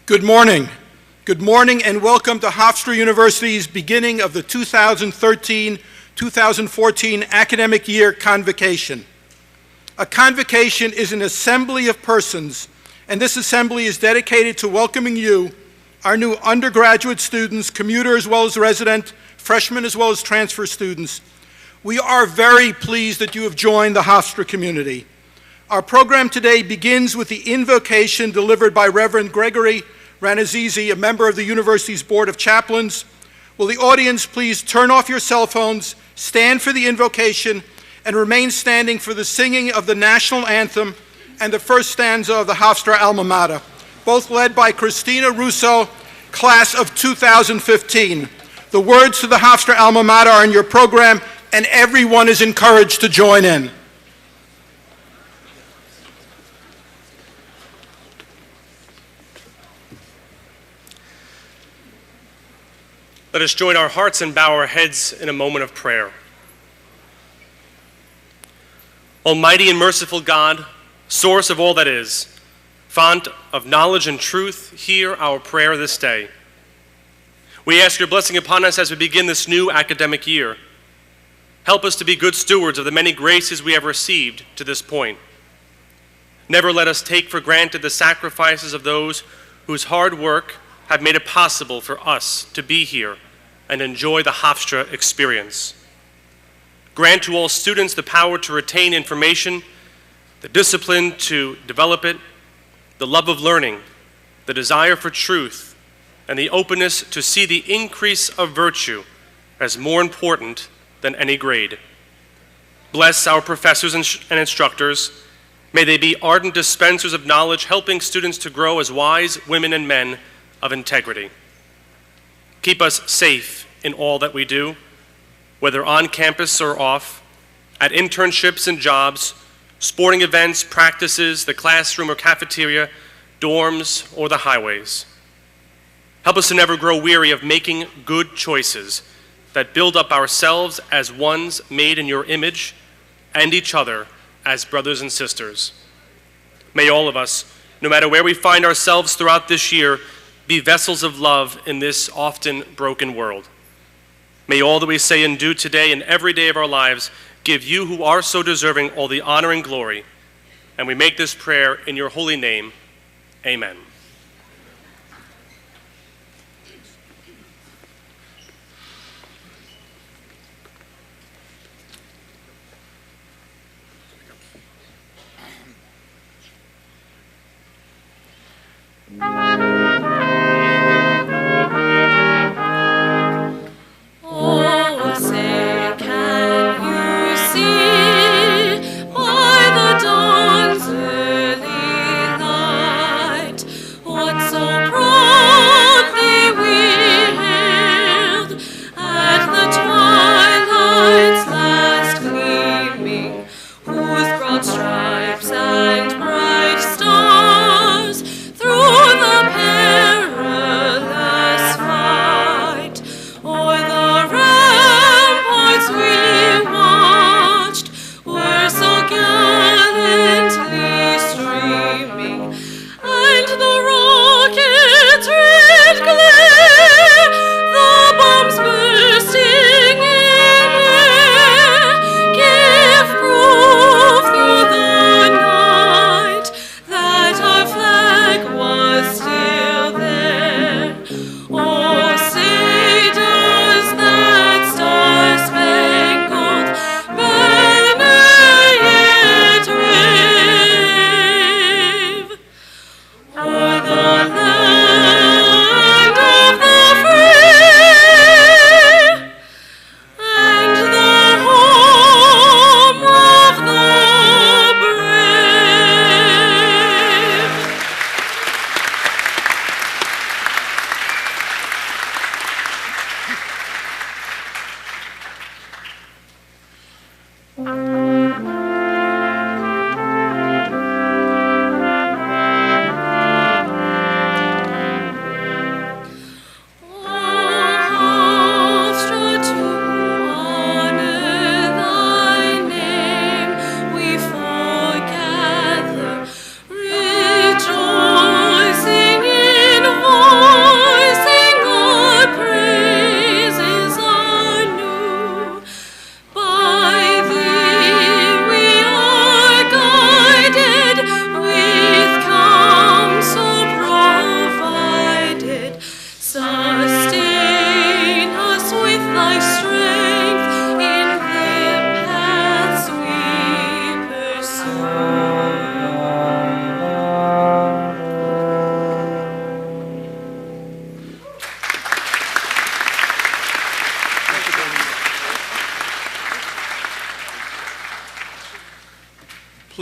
Good morning. Good morning and welcome to Hofstra University's beginning of the 2013-2014 academic year convocation. A convocation is an assembly of persons, and this assembly is dedicated to welcoming you, our new undergraduate students, commuter as well as resident, freshmen as well as transfer students. We are very pleased that you have joined the Hofstra community. Our program today begins with the invocation delivered by Reverend Gregory Ranazizi, a member of the university's Board of Chaplains. Will the audience please turn off your cell phones, stand for the invocation, and remain standing for the singing of the national anthem and the first stanza of the Hofstra alma mater, both led by Christina Russo, class of 2015. The words to the Hofstra alma mater are in your program, and everyone is encouraged to join in. Let us join our hearts and bow our heads in a moment of prayer. Almighty and merciful God, source of all that is, font of knowledge and truth, hear our prayer this day. We ask your blessing upon us as we begin this new academic year. Help us to be good stewards of the many graces we have received to this point. Never let us take for granted the sacrifices of those whose hard work have made it possible for us to be here and enjoy the Hofstra experience. Grant to all students the power to retain information, the discipline to develop it, the love of learning, the desire for truth, and the openness to see the increase of virtue as more important than any grade. Bless our professors and instructors. May they be ardent dispensers of knowledge, helping students to grow as wise women and men of integrity. Keep us safe in all that we do, whether on campus or off, at internships and jobs, sporting events, practices, the classroom or cafeteria, dorms, or the highways. Help us to never grow weary of making good choices that build up ourselves as ones made in your image and each other as brothers and sisters. May all of us, no matter where we find ourselves throughout this year, be vessels of love in this often broken world. May all that we say and do today and every day of our lives give you who are so deserving all the honor and glory. And we make this prayer in your holy name. Amen.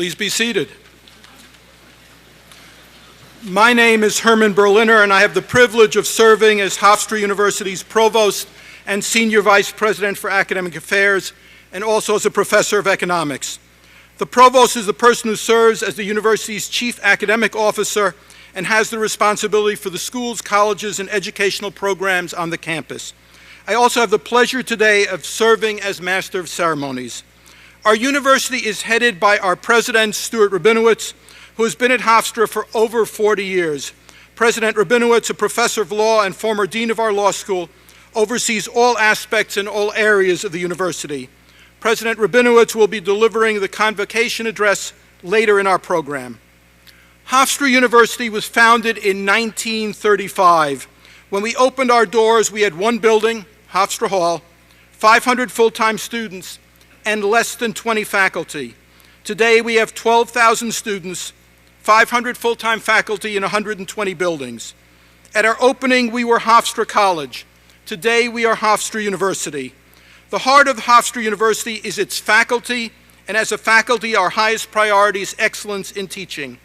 Please be seated. My name is Herman Berliner, and I have the privilege of serving as Hofstra University's Provost and Senior Vice President for Academic Affairs, and also as a Professor of Economics. The Provost is the person who serves as the university's Chief Academic Officer and has the responsibility for the schools, colleges, and educational programs on the campus. I also have the pleasure today of serving as Master of Ceremonies. Our university is headed by our President, Stuart Rabinowitz, who has been at Hofstra for over 40 years. President Rabinowitz, a professor of law and former dean of our law school, oversees all aspects and all areas of the university. President Rabinowitz will be delivering the Convocation address later in our program. Hofstra University was founded in 1935. When we opened our doors, we had one building, Hofstra Hall, 500 full-time students, and less than 20 faculty. Today, we have 12,000 students, 500 full-time faculty in 120 buildings. At our opening, we were Hofstra College. Today, we are Hofstra University. The heart of Hofstra University is its faculty, and as a faculty, our highest priority is excellence in teaching.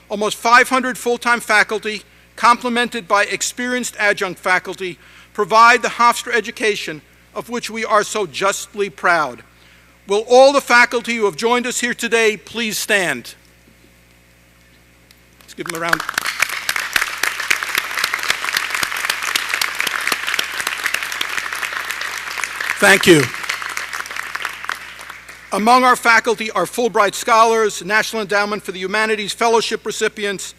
Almost 500 full-time faculty, complemented by experienced adjunct faculty, provide the Hofstra education of which we are so justly proud. Will all the faculty who have joined us here today please stand? Let's give them a round. Thank you. Among our faculty are Fulbright Scholars, National Endowment for the Humanities Fellowship recipients,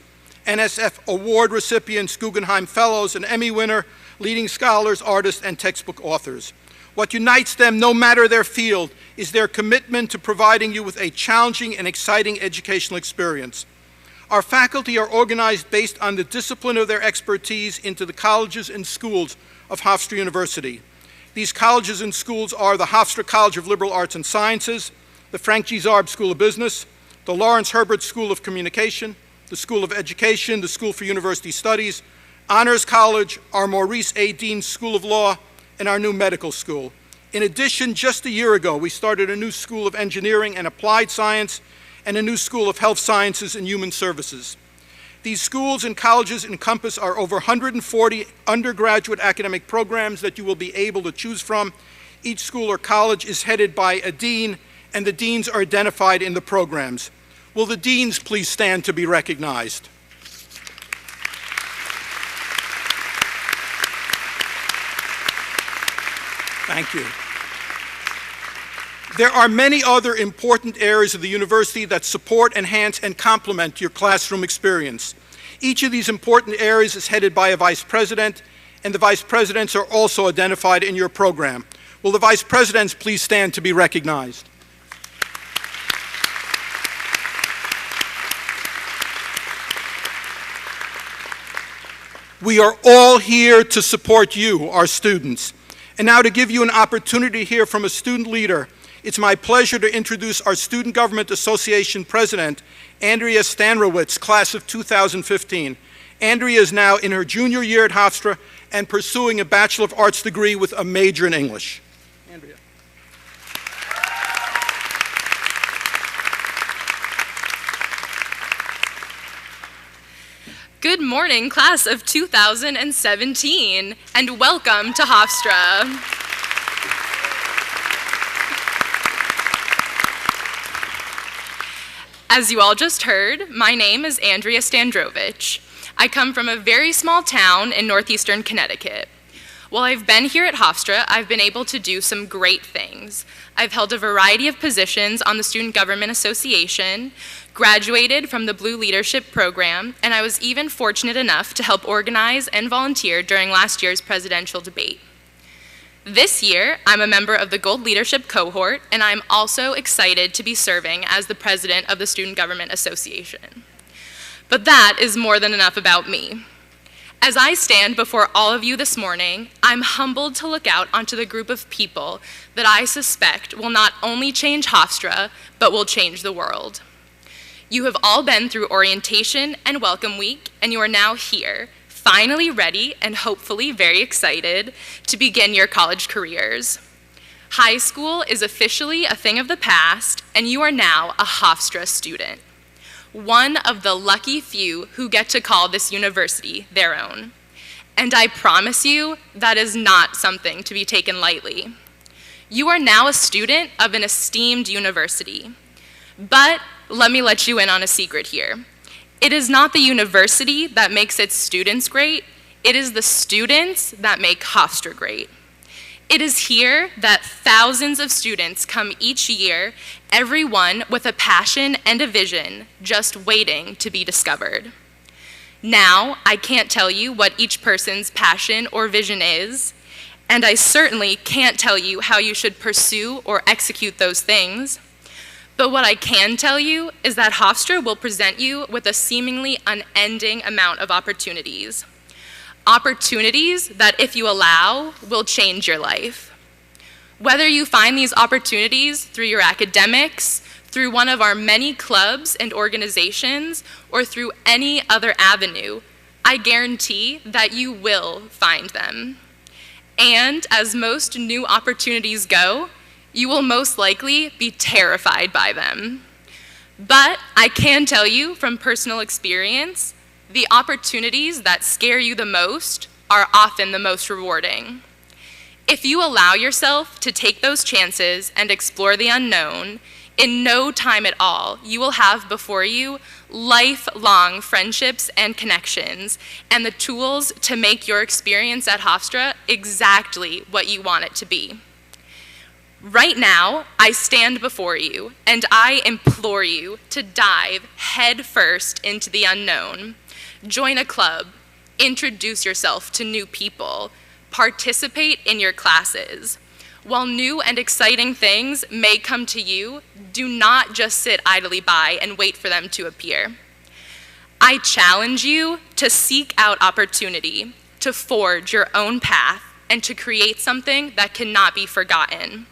NSF Award recipients, Guggenheim Fellows, an Emmy winner, leading scholars, artists, and textbook authors. What unites them, no matter their field, is their commitment to providing you with a challenging and exciting educational experience. Our faculty are organized based on the discipline of their expertise into the colleges and schools of Hofstra University. These colleges and schools are the Hofstra College of Liberal Arts and Sciences, the Frank G. Zarb School of Business, the Lawrence Herbert School of Communication, the School of Education, the School for University Studies, Honors College, our Maurice A. Dean School of Law, and our new medical school. In addition, just a year ago, we started a new School of Engineering and Applied Science and a new School of Health Sciences and Human Services. These schools and colleges encompass our over 140 undergraduate academic programs that you will be able to choose from. Each school or college is headed by a dean, and the deans are identified in the programs. Will the deans please stand to be recognized? Thank you. There are many other important areas of the university that support, enhance, and complement your classroom experience. Each of these important areas is headed by a vice president, and the vice presidents are also identified in your program. Will the vice presidents please stand to be recognized? We are all here to support you, our students. And now to give you an opportunity to hear from a student leader, it's my pleasure to introduce our Student Government Association President, Andrea Stanrowitz, class of 2015. Andrea is now in her junior year at Hofstra and pursuing a Bachelor of Arts degree with a major in English. Andrea. Good morning, class of 2017, and welcome to Hofstra. As you all just heard, my name is Andrea Standrovich. I come from a very small town in northeastern Connecticut. While I've been here at Hofstra, I've been able to do some great things. I've held a variety of positions on the Student Government Association, graduated from the Blue Leadership Program, and I was even fortunate enough to help organize and volunteer during last year's presidential debate. This year, I'm a member of the Gold Leadership Cohort, and I'm also excited to be serving as the president of the Student Government Association. But that is more than enough about me. As I stand before all of you this morning, I'm humbled to look out onto the group of people that I suspect will not only change Hofstra, but will change the world. You have all been through orientation and welcome week, and you are now here, finally ready and hopefully very excited to begin your college careers. High school is officially a thing of the past, and you are now a Hofstra student, one of the lucky few who get to call this university their own. And I promise you, that is not something to be taken lightly. You are now a student of an esteemed university. But let me let you in on a secret here. It is not the university that makes its students great, it is the students that make Hofstra great. It is here that thousands of students come each year, everyone with a passion and a vision, just waiting to be discovered. Now, I can't tell you what each person's passion or vision is, and I certainly can't tell you how you should pursue or execute those things. But what I can tell you is that Hofstra will present you with a seemingly unending amount of opportunities. Opportunities that, if you allow, will change your life. Whether you find these opportunities through your academics, through one of our many clubs and organizations, or through any other avenue, I guarantee that you will find them. And as most new opportunities go, you will most likely be terrified by them. But I can tell you from personal experience, the opportunities that scare you the most are often the most rewarding. If you allow yourself to take those chances and explore the unknown, in no time at all, you will have before you lifelong friendships and connections and the tools to make your experience at Hofstra exactly what you want it to be. Right now, I stand before you and I implore you to dive headfirst into the unknown. Join a club, introduce yourself to new people, participate in your classes. While new and exciting things may come to you, do not just sit idly by and wait for them to appear. I challenge you to seek out opportunity, to forge your own path, and to create something that cannot be forgotten.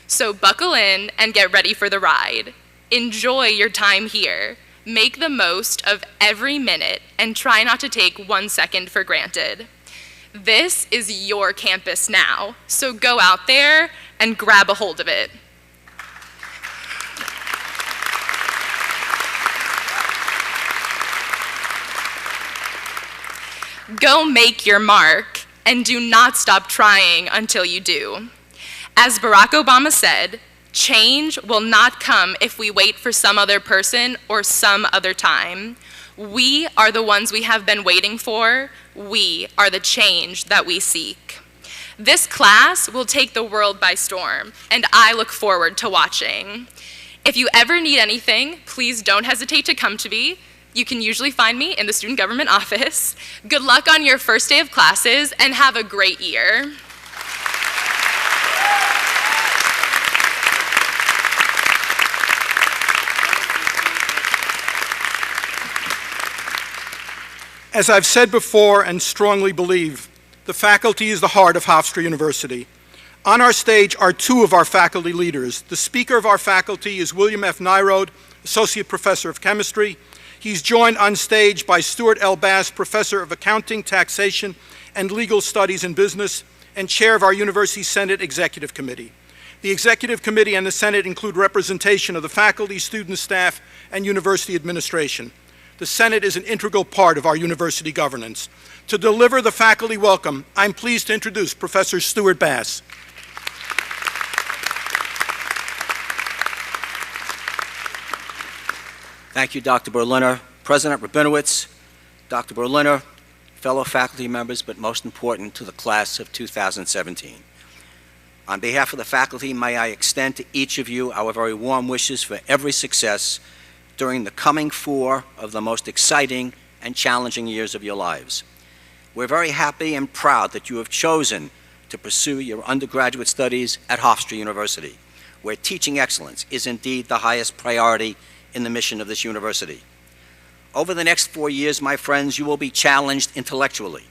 So buckle in and get ready for the ride. Enjoy your time here. Make the most of every minute and try not to take 1 second for granted. This is your campus now, so go out there and grab a hold of it. Go make your mark, and do not stop trying until you do. As Barack Obama said, change will not come if we wait for some other person or some other time. We are the ones we have been waiting for. We are the change that we seek. This class will take the world by storm, and I look forward to watching. If you ever need anything, please don't hesitate to come to me. You can usually find me in the student government office. Good luck on your first day of classes, and have a great year. As I've said before and strongly believe, the faculty is the heart of Hofstra University. On our stage are two of our faculty leaders. The speaker of our faculty is William F. Nyrode, Associate Professor of Chemistry. He's joined on stage by Stuart L. Bass, Professor of Accounting, Taxation, and Legal Studies in Business, and Chair of our University Senate Executive Committee. The Executive Committee and the Senate include representation of the faculty, student staff, and university administration. The Senate is an integral part of our university governance. To deliver the faculty welcome, I'm pleased to introduce Professor Stuart Bass. Thank you, Dr. Berliner, President Rabinowitz, Dr. Berliner, fellow faculty members, but most important to the class of 2017. On behalf of the faculty, may I extend to each of you our very warm wishes for every success during the coming 4 of the most exciting and challenging years of your lives. We're very happy and proud that you have chosen to pursue your undergraduate studies at Hofstra University, where teaching excellence is indeed the highest priority in the mission of this university. Over the next 4 years, my friends, you will be challenged intellectually.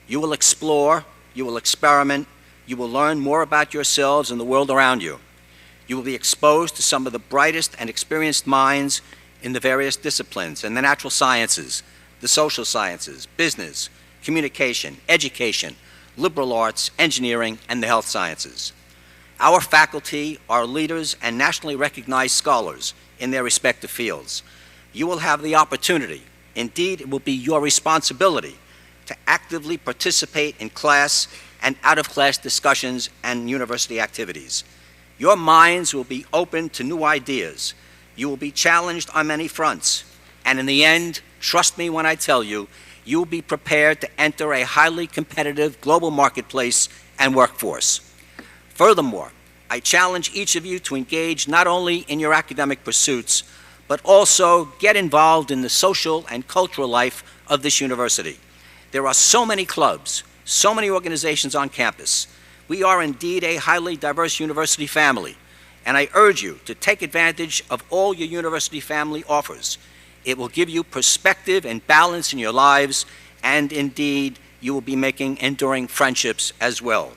You will explore, you will experiment, you will learn more about yourselves and the world around you. You will be exposed to some of the brightest and experienced minds in the various disciplines, in the natural sciences, the social sciences, business, communication, education, liberal arts, engineering, and the health sciences. Our faculty are leaders and nationally recognized scholars in their respective fields. You will have the opportunity, indeed it will be your responsibility, to actively participate in class and out-of-class discussions and university activities. Your minds will be open to new ideas. You will be challenged on many fronts. And in the end, trust me when I tell you, you will be prepared to enter a highly competitive global marketplace and workforce. Furthermore, I challenge each of you to engage not only in your academic pursuits, but also get involved in the social and cultural life of this university. There are so many clubs, so many organizations on campus. We are indeed a highly diverse university family, and I urge you to take advantage of all your university family offers. It will give you perspective and balance in your lives, and indeed, you will be making enduring friendships as well.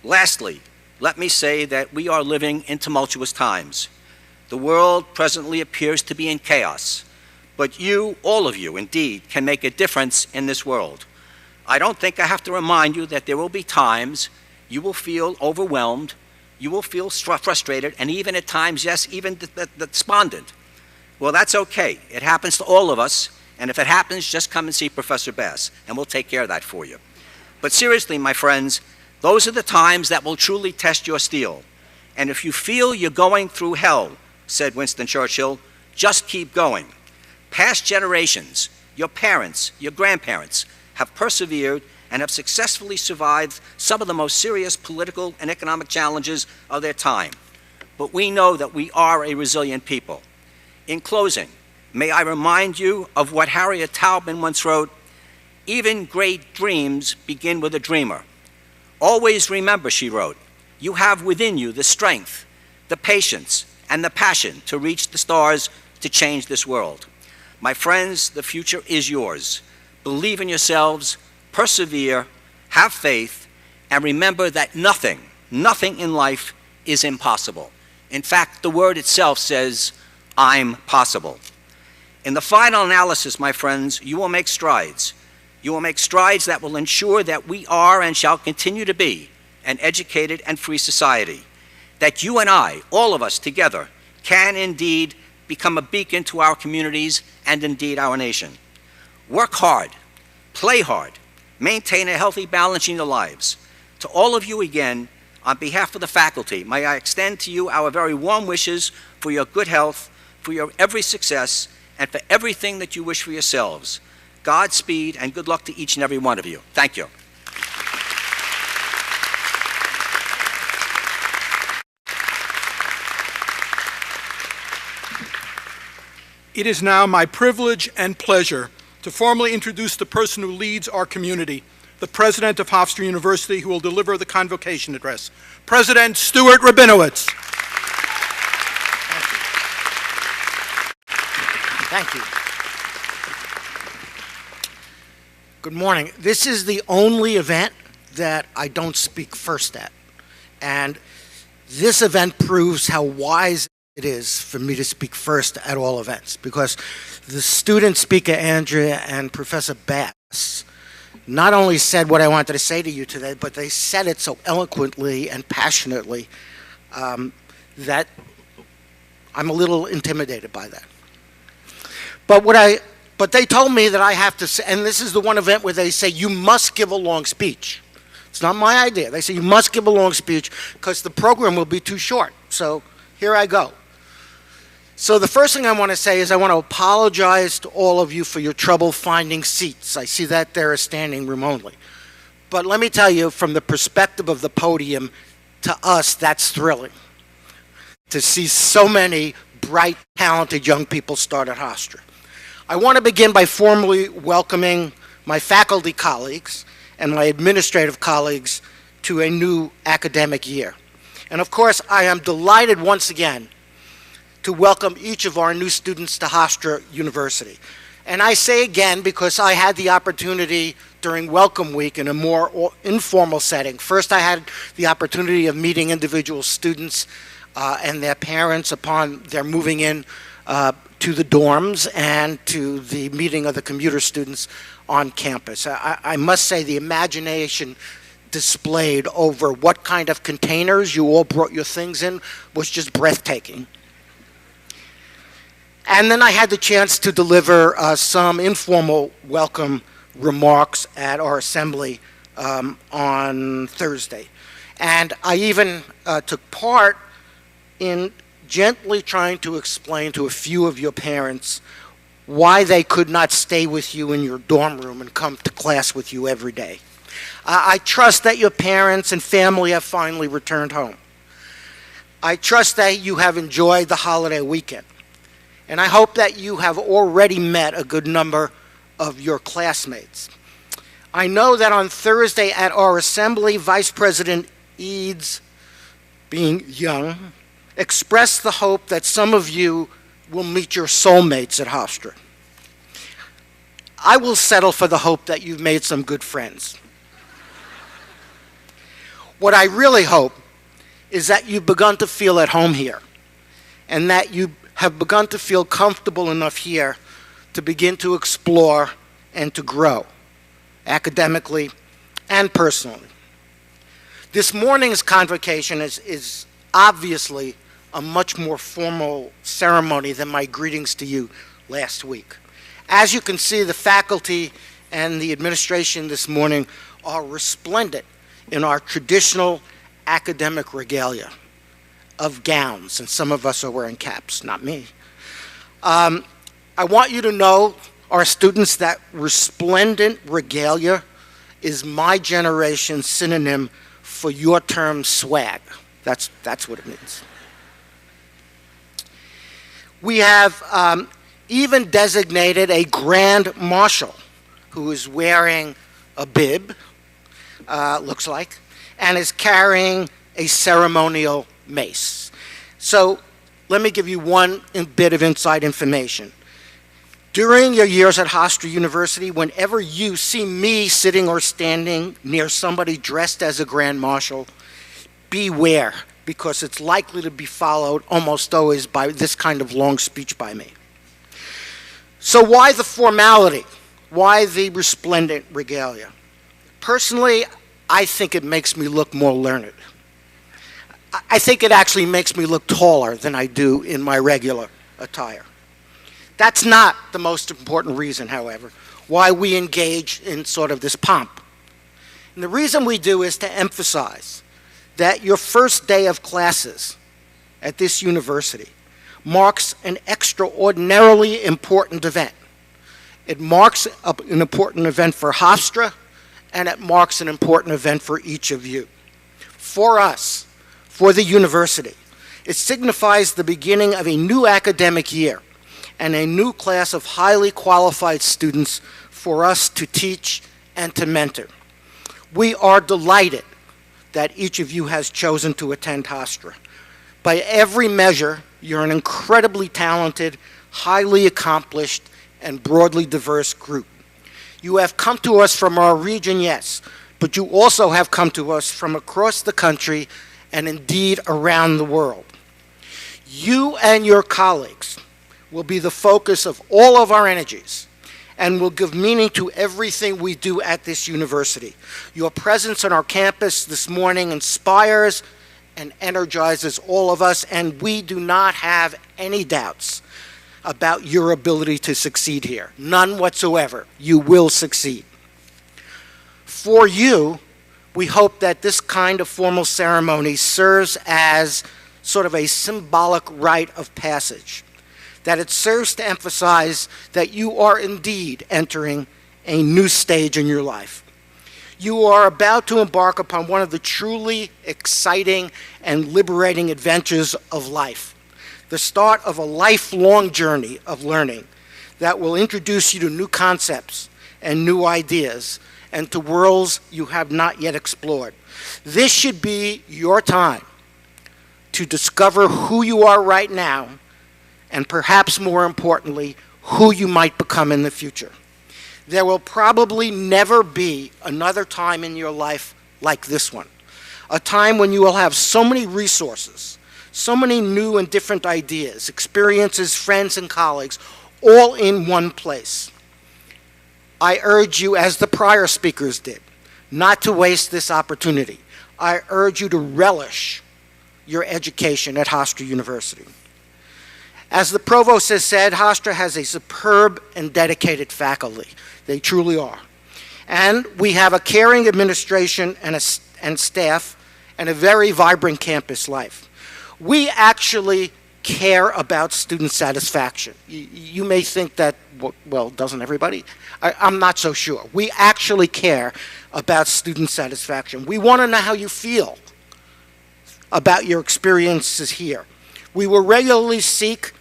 Lastly, let me say that we are living in tumultuous times. The world presently appears to be in chaos, but you, all of you, indeed, can make a difference in this world. I don't think I have to remind you that there will be times you will feel overwhelmed, you will feel frustrated, and even at times, yes, even despondent. Well, that's okay. It happens to all of us, and if it happens, just come and see Professor Bass, and we'll take care of that for you. But seriously, my friends, those are the times that will truly test your steel. And if you feel you're going through hell, said Winston Churchill, just keep going. Past generations, your parents, your grandparents, have persevered and have successfully survived some of the most serious political and economic challenges of their time. But we know that we are a resilient people. In closing, may I remind you of what Harriet Tubman once wrote, "Even great dreams begin with a dreamer. Always remember," she wrote, "you have within you the strength, the patience, and the passion to reach the stars to change this world." My friends, the future is yours. Believe in yourselves, persevere, have faith, and remember that nothing in life is impossible. In fact, the word itself says, "I'm possible." In the final analysis, my friends, you will make strides. You will make strides that will ensure that we are and shall continue to be an educated and free society. That you and I, all of us together, can indeed become a beacon to our communities and indeed our nation. Work hard, play hard, maintain a healthy balance in your lives. To all of you again, on behalf of the faculty, may I extend to you our very warm wishes for your good health, for your every success, and for everything that you wish for yourselves. Godspeed and good luck to each and every one of you. Thank you. It is now my privilege and pleasure to formally introduce the person who leads our community, the President of Hofstra University, who will deliver the Convocation address. President Stuart Rabinowitz. Thank you. Good morning. This is the only event that I don't speak first at. And this event proves how wise it is for me to speak first at all events, because the student speaker, Andrea, and Professor Bass, not only said what I wanted to say to you today, but they said it so eloquently and passionately that I'm a little intimidated by that. But they told me that I have to say, and this is the one event where they say you must give a long speech. It's not my idea. They say you must give a long speech because the program will be too short. So here I go. So the first thing I want to say is I want to apologize to all of you for your trouble finding seats. I see that they're standing remotely. But let me tell you, from the perspective of the podium, to us, that's thrilling. To see so many bright, talented young people start at Hofstra. I want to begin by formally welcoming my faculty colleagues and my administrative colleagues to a new academic year. And of course, I am delighted once again to welcome each of our new students to Hofstra University. And I say again because I had the opportunity during Welcome Week in a more informal setting. First, I had the opportunity of meeting individual students and their parents upon their moving in to the dorms and to the meeting of the commuter students on campus. I must say the imagination displayed over what kind of containers you all brought your things in was just breathtaking. And then I had the chance to deliver some informal welcome remarks at our assembly on Thursday. And I even took part in gently trying to explain to a few of your parents why they could not stay with you in your dorm room and come to class with you every day. I trust that your parents and family have finally returned home. I trust that you have enjoyed the holiday weekend. And I hope that you have already met a good number of your classmates. I know that on Thursday at our assembly, Vice President Eads, being young, expressed the hope that some of you will meet your soulmates at Hofstra. I will settle for the hope that you've made some good friends. What I really hope is that you've begun to feel at home here, and that you have begun to feel comfortable enough here to begin to explore and to grow, academically and personally. This morning's convocation is obviously a much more formal ceremony than my greetings to you last week. As you can see, the faculty and the administration this morning are resplendent in our traditional academic regalia of gowns, and some of us are wearing caps, not me. I want you to know, our students, that resplendent regalia is my generation's synonym for your term swag. That's what it means. We have even designated a Grand Marshal who is wearing a bib, looks like, and is carrying a ceremonial mace. So let me give you one bit of inside information. During your years at Hofstra University, whenever you see me sitting or standing near somebody dressed as a Grand Marshal, beware, because it's likely to be followed almost always by this kind of long speech by me. So why the formality? Why the resplendent regalia? Personally, I think it makes me look more learned. I think it actually makes me look taller than I do in my regular attire. That's not the most important reason, however, why we engage in sort of this pomp. And the reason we do is to emphasize that your first day of classes at this university marks an extraordinarily important event. It marks an important event for Hofstra, and it marks an important event for each of you. For us, for the university, it signifies the beginning of a new academic year and a new class of highly qualified students for us to teach and to mentor. We are delighted that each of you has chosen to attend Hofstra. By every measure, you're an incredibly talented, highly accomplished, and broadly diverse group. You have come to us from our region, yes, but you also have come to us from across the country and indeed around the world. You and your colleagues will be the focus of all of our energies and will give meaning to everything we do at this university. Your presence on our campus this morning inspires and energizes all of us, and we do not have any doubts about your ability to succeed here. None whatsoever. You will succeed. For you, we hope that this kind of formal ceremony serves as sort of a symbolic rite of passage, that it serves to emphasize that you are indeed entering a new stage in your life. You are about to embark upon one of the truly exciting and liberating adventures of life, the start of a lifelong journey of learning that will introduce you to new concepts and new ideas and to worlds you have not yet explored. This should be your time to discover who you are right now, and perhaps more importantly, who you might become in the future. There will probably never be another time in your life like this one, a time when you will have so many resources, so many new and different ideas, experiences, friends, and colleagues, all in one place. I urge you, as the prior speakers did, not to waste this opportunity. I urge you to relish your education at Hofstra University. As the provost has said, Hofstra has a superb and dedicated faculty. They truly are. And we have a caring administration and staff and a very vibrant campus life. We actually care about student satisfaction. You may think that, well, doesn't everybody? I'm not so sure. We actually care about student satisfaction. We want to know how you feel about your experiences here. We will regularly seek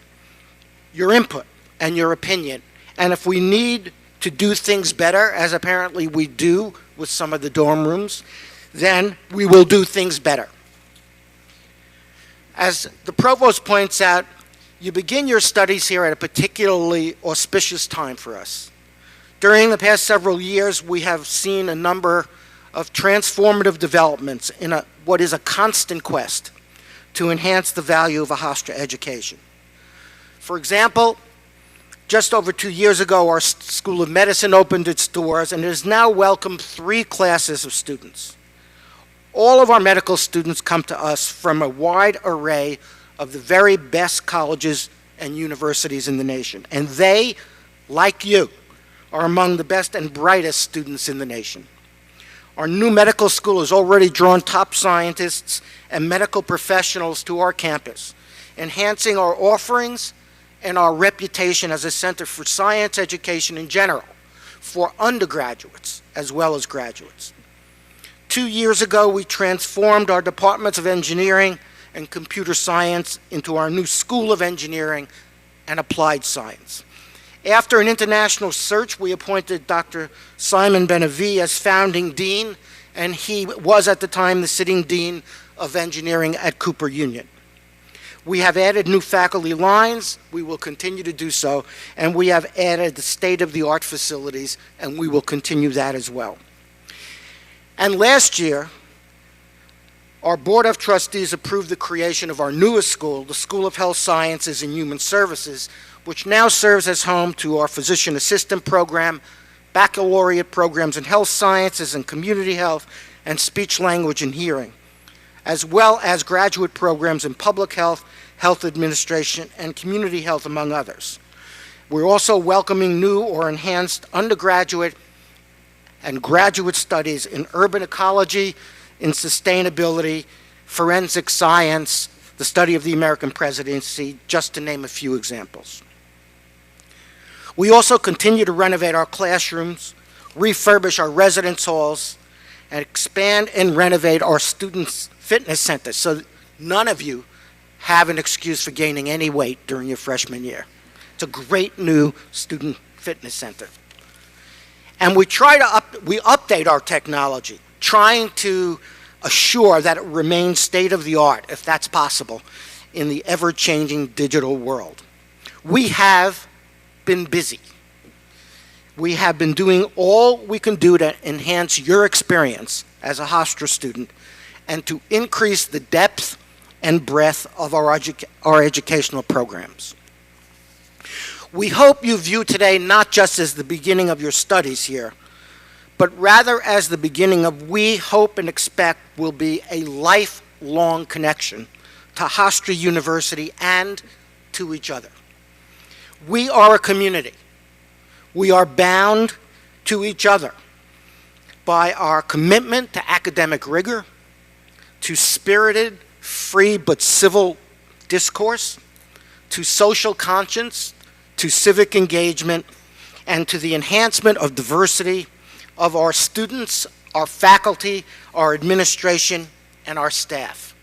your input and your opinion. And if we need to do things better, as apparently we do with some of the dorm rooms, then we will do things better. As the provost points out, you begin your studies here at a particularly auspicious time for us. During the past several years, we have seen a number of transformative developments in what is a constant quest to enhance the value of a Hofstra education. For example, just over 2 years ago, our School of Medicine opened its doors and has now welcomed 3 classes of students. All of our medical students come to us from a wide array of the very best colleges and universities in the nation. And they, like you, are among the best and brightest students in the nation. Our new medical school has already drawn top scientists and medical professionals to our campus, enhancing our offerings and our reputation as a center for science education in general, for undergraduates as well as graduates. 2 years ago, we transformed our departments of engineering and computer science into our new School of Engineering and Applied Science. After an international search, we appointed Dr. Simon Benavi as founding dean, and he was at the time the sitting dean of engineering at Cooper Union. We have added new faculty lines, we will continue to do so, and we have added the state-of-the-art facilities, and we will continue that as well. And last year, our Board of Trustees approved the creation of our newest school, the School of Health Sciences and Human Services, which now serves as home to our physician assistant program, baccalaureate programs in health sciences and community health, and speech, language, and hearing, as well as graduate programs in public health, health administration, and community health, among others. We're also welcoming new or enhanced undergraduate and graduate studies in urban ecology, in sustainability, forensic science, the study of the American presidency, just to name a few examples. We also continue to renovate our classrooms, refurbish our residence halls, and expand and renovate our students' fitness centers so none of you have an excuse for gaining any weight during your freshman year. It's a great new student fitness center. And we update our technology, trying to assure that it remains state-of-the-art, if that's possible, in the ever-changing digital world. We have been busy. We have been doing all we can do to enhance your experience as a Hofstra student and to increase the depth and breadth of our educational programs. We hope you view today not just as the beginning of your studies here, but rather as the beginning of we hope and expect will be a lifelong connection to Hofstra University and to each other. We are a community. We are bound to each other by our commitment to academic rigor, to spirited, free but civil discourse, to social conscience, to civic engagement, and to the enhancement of diversity of our students, our faculty, our administration, and our staff.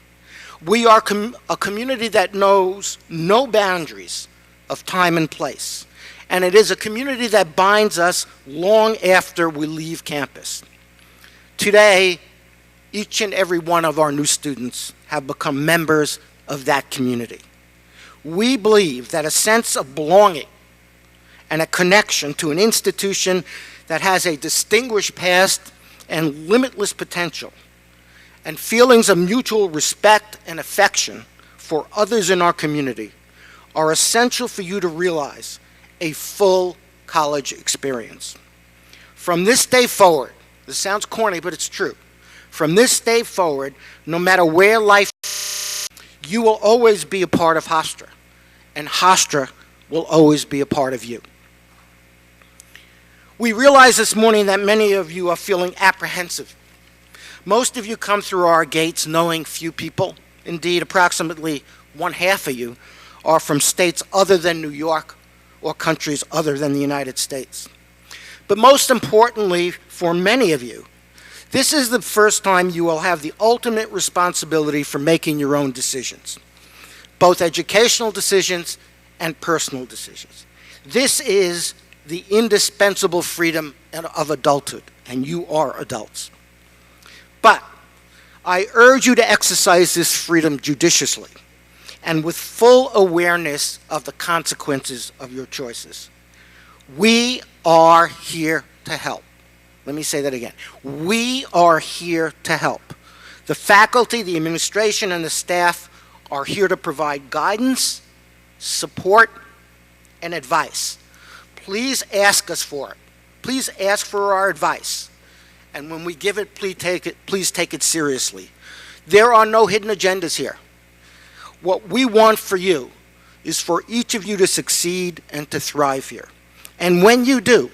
We are a community that knows no boundaries of time and place, and it is a community that binds us long after we leave campus. Today, each and every one of our new students have become members of that community. We believe that a sense of belonging and a connection to an institution that has a distinguished past and limitless potential, and feelings of mutual respect and affection for others in our community are essential for you to realize a full college experience. From this day forward, This sounds corny, but it's true. From this day forward, no matter where life, you will always be a part of Hofstra, and Hofstra will always be a part of you. We realize this morning that many of you are feeling apprehensive. Most of you come through our gates knowing few people. Indeed, approximately 1/2 of you are from states other than New York or countries other than the United States. But most importantly, for many of you, this is the first time you will have the ultimate responsibility for making your own decisions, both educational decisions and personal decisions. This is the indispensable freedom of adulthood, and you are adults. But I urge you to exercise this freedom judiciously and with full awareness of the consequences of your choices. We are here to help. Let me say that again. We are here to help. The faculty, the administration, and the staff are here to provide guidance, support, and advice. Please ask us for it. Please ask for our advice. And when we give it, please take it seriously. There are no hidden agendas here. What we want for you is for each of you to succeed and to thrive here. And when you do,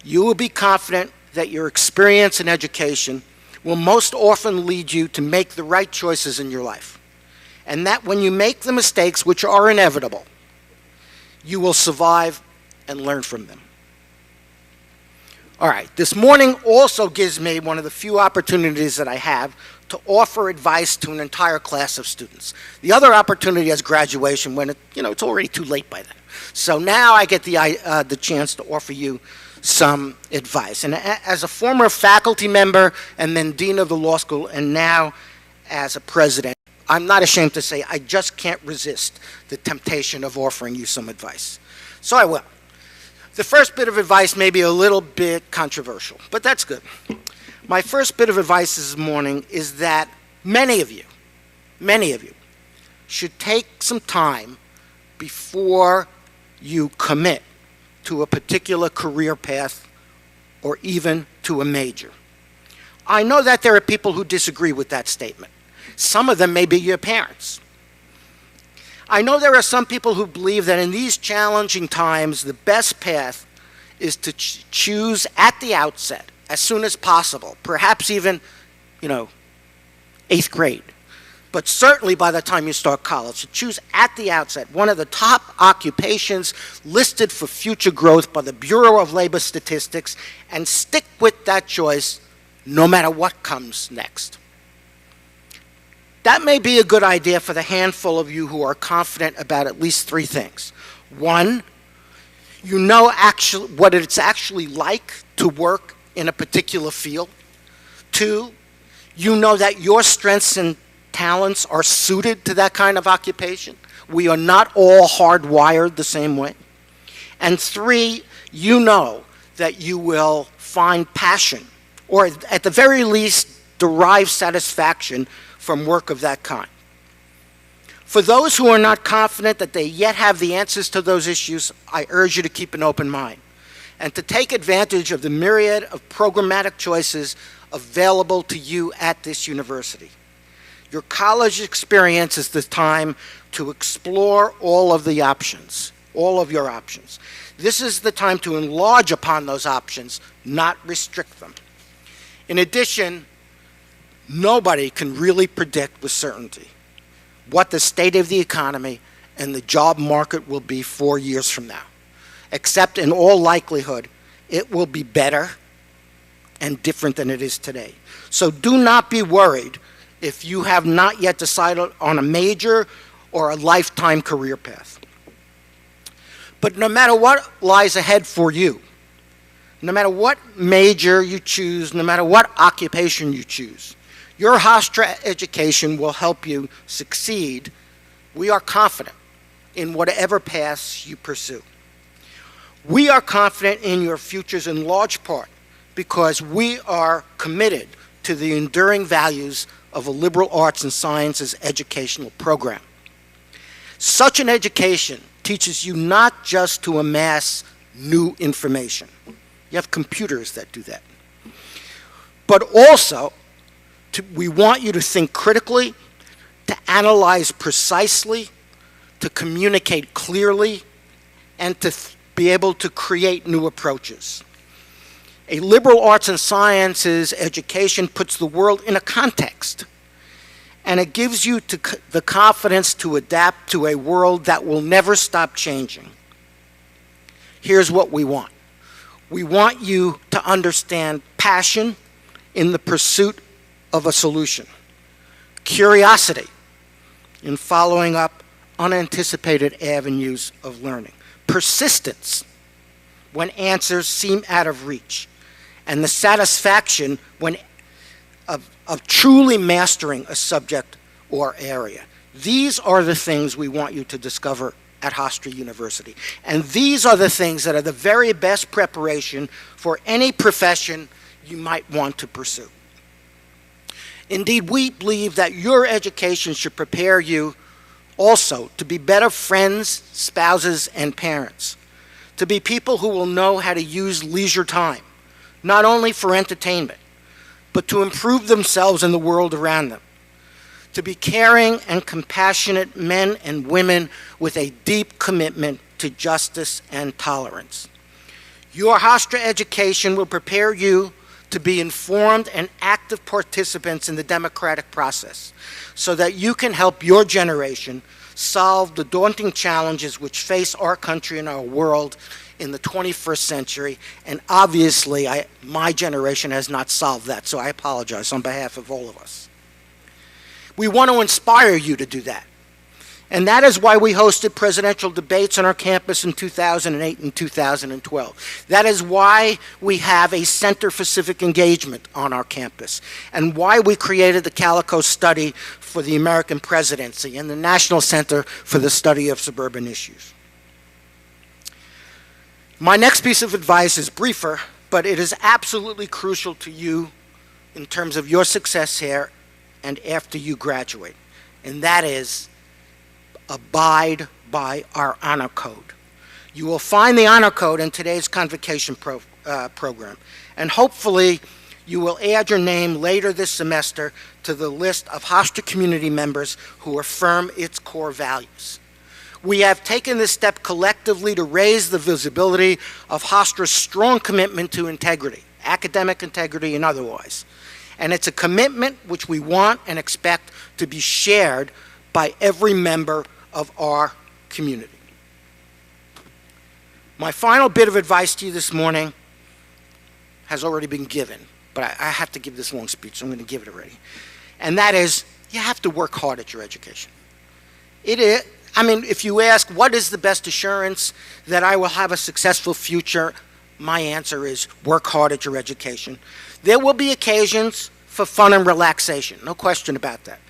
you will be confident that your experience and education will most often lead you to make the right choices in your life. And that when you make the mistakes, which are inevitable, you will survive and learn from them. All right, this morning also gives me one of the few opportunities that I have to offer advice to an entire class of students. The other opportunity is graduation when it's already too late by then. So now I get the chance to offer you some advice. And as a former faculty member and then dean of the law school and now as a president, I'm not ashamed to say I just can't resist the temptation of offering you some advice. So I will. The first bit of advice may be a little bit controversial, but that's good. My first bit of advice this morning is that many of you should take some time before you commit to a particular career path or even to a major. I know that there are people who disagree with that statement. Some of them may be your parents. I know there are some people who believe that in these challenging times, the best path is to choose at the outset, as soon as possible, perhaps even, 8th grade, but certainly by the time you start college, to choose at the outset one of the top occupations listed for future growth by the Bureau of Labor Statistics and stick with that choice no matter what comes next. That may be a good idea for the handful of you who are confident about at least 3 things. 1, you know what it's actually like to work in a particular field. 2, you know that your strengths and talents are suited to that kind of occupation. We are not all hardwired the same way. And 3, you know that you will find passion, or at the very least, derive satisfaction from work of that kind. For those who are not confident that they yet have the answers to those issues, I urge you to keep an open mind and to take advantage of the myriad of programmatic choices available to you at this university. Your college experience is the time to explore all of your options. This is the time to enlarge upon those options, not restrict them. In addition, nobody can really predict with certainty what the state of the economy and the job market will be 4 years from now, except in all likelihood, it will be better and different than it is today. So do not be worried if you have not yet decided on a major or a lifetime career path. But no matter what lies ahead for you, no matter what major you choose, no matter what occupation you choose, your Hofstra education will help you succeed, we are confident, in whatever paths you pursue. We are confident in your futures in large part because we are committed to the enduring values of a liberal arts and sciences educational program. Such an education teaches you not just to amass new information. You have computers that do that. but also we want you to think critically, to analyze precisely, to communicate clearly, and to be able to create new approaches. A liberal arts and sciences education puts the world in a context, and it gives you the confidence to adapt to a world that will never stop changing. Here's what we want. We want you to understand passion in the pursuit of a solution, curiosity in following up unanticipated avenues of learning, persistence when answers seem out of reach, and the satisfaction of truly mastering a subject or area. These are the things we want you to discover at Hofstra University. And these are the things that are the very best preparation for any profession you might want to pursue. Indeed, we believe that your education should prepare you also to be better friends, spouses, and parents, to be people who will know how to use leisure time, not only for entertainment, but to improve themselves and the world around them, to be caring and compassionate men and women with a deep commitment to justice and tolerance. Your Hofstra education will prepare you to be informed and active participants in the democratic process so that you can help your generation solve the daunting challenges which face our country and our world in the 21st century, and obviously my generation has not solved that, so I apologize on behalf of all of us. We want to inspire you to do that, and that is why we hosted presidential debates on our campus in 2008 and 2012. That is why we have a Center for Civic Engagement on our campus, and why we created the Calico Study for the American Presidency and the National Center for the Study of Suburban Issues. My next piece of advice is briefer, but it is absolutely crucial to you in terms of your success here and after you graduate, and that is abide by our honor code. You will find the honor code in today's Convocation program, and hopefully you will add your name later this semester to the list of Hofstra community members who affirm its core values. We have taken this step collectively to raise the visibility of Hofstra's strong commitment to integrity, academic integrity and otherwise. And it's a commitment which we want and expect to be shared by every member of our community. My final bit of advice to you this morning has already been given, but I have to give this long speech, so I'm going to give it already. And that is, you have to work hard at your education. If you ask, what is the best assurance that I will have a successful future, my answer is work hard at your education. There will be occasions for fun and relaxation, no question about that.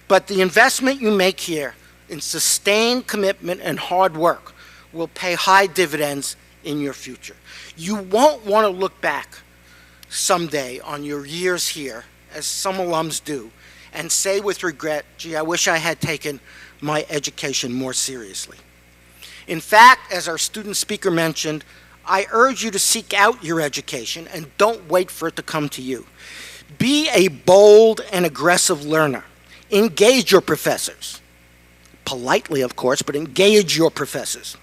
But the investment you make here in sustained commitment and hard work will pay high dividends in your future. You won't want to look back someday on your years here, as some alums do, and say with regret, gee, I wish I had taken my education more seriously. In fact, as our student speaker mentioned, I urge you to seek out your education and don't wait for it to come to you. Be a bold and aggressive learner. Engage your professors. Politely, of course, but engage your professors.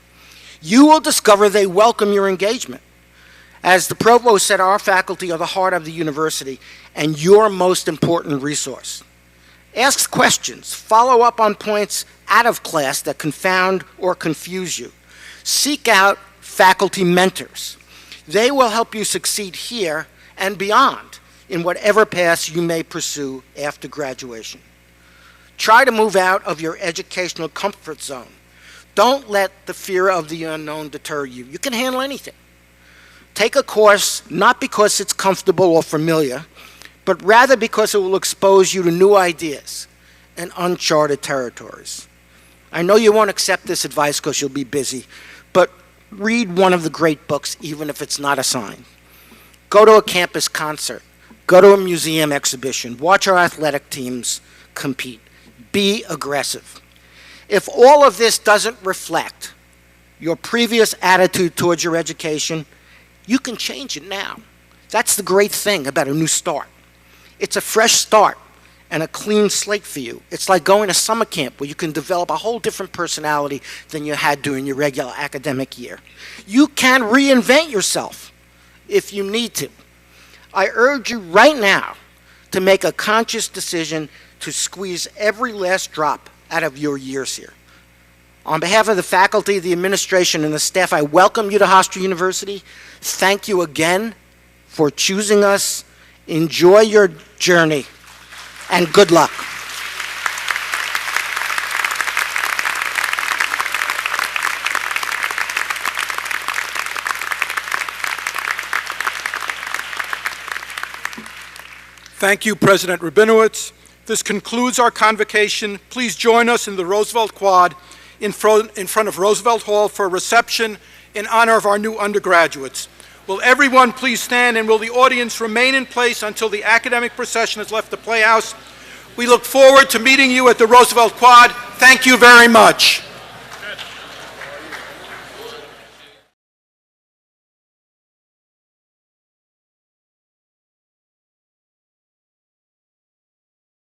You will discover they welcome your engagement. As the provost said, our faculty are the heart of the university and your most important resource. Ask questions, follow up on points out of class that confound or confuse you. Seek out faculty mentors. They will help you succeed here and beyond in whatever paths you may pursue after graduation. Try to move out of your educational comfort zone. Don't let the fear of the unknown deter you. You can handle anything. Take a course not because it's comfortable or familiar, but rather because it will expose you to new ideas and uncharted territories. I know you won't accept this advice because you'll be busy, but read one of the great books, even if it's not assigned. Go to a campus concert. Go to a museum exhibition. Watch our athletic teams compete. Be aggressive. If all of this doesn't reflect your previous attitude towards your education, you can change it now. That's the great thing about a new start. It's a fresh start and a clean slate for you. It's like going to summer camp where you can develop a whole different personality than you had during your regular academic year. You can reinvent yourself if you need to. I urge you right now to make a conscious decision to squeeze every last drop out of your years here. On behalf of the faculty, the administration, and the staff, I welcome you to Hofstra University. Thank you again for choosing us. Enjoy your journey, and good luck. Thank you, President Rabinowitz. This concludes our convocation. Please join us in the Roosevelt Quad in front of Roosevelt Hall for a reception in honor of our new undergraduates. Will everyone please stand, and will the audience remain in place until the academic procession has left the Playhouse? We look forward to meeting you at the Roosevelt Quad. Thank you very much.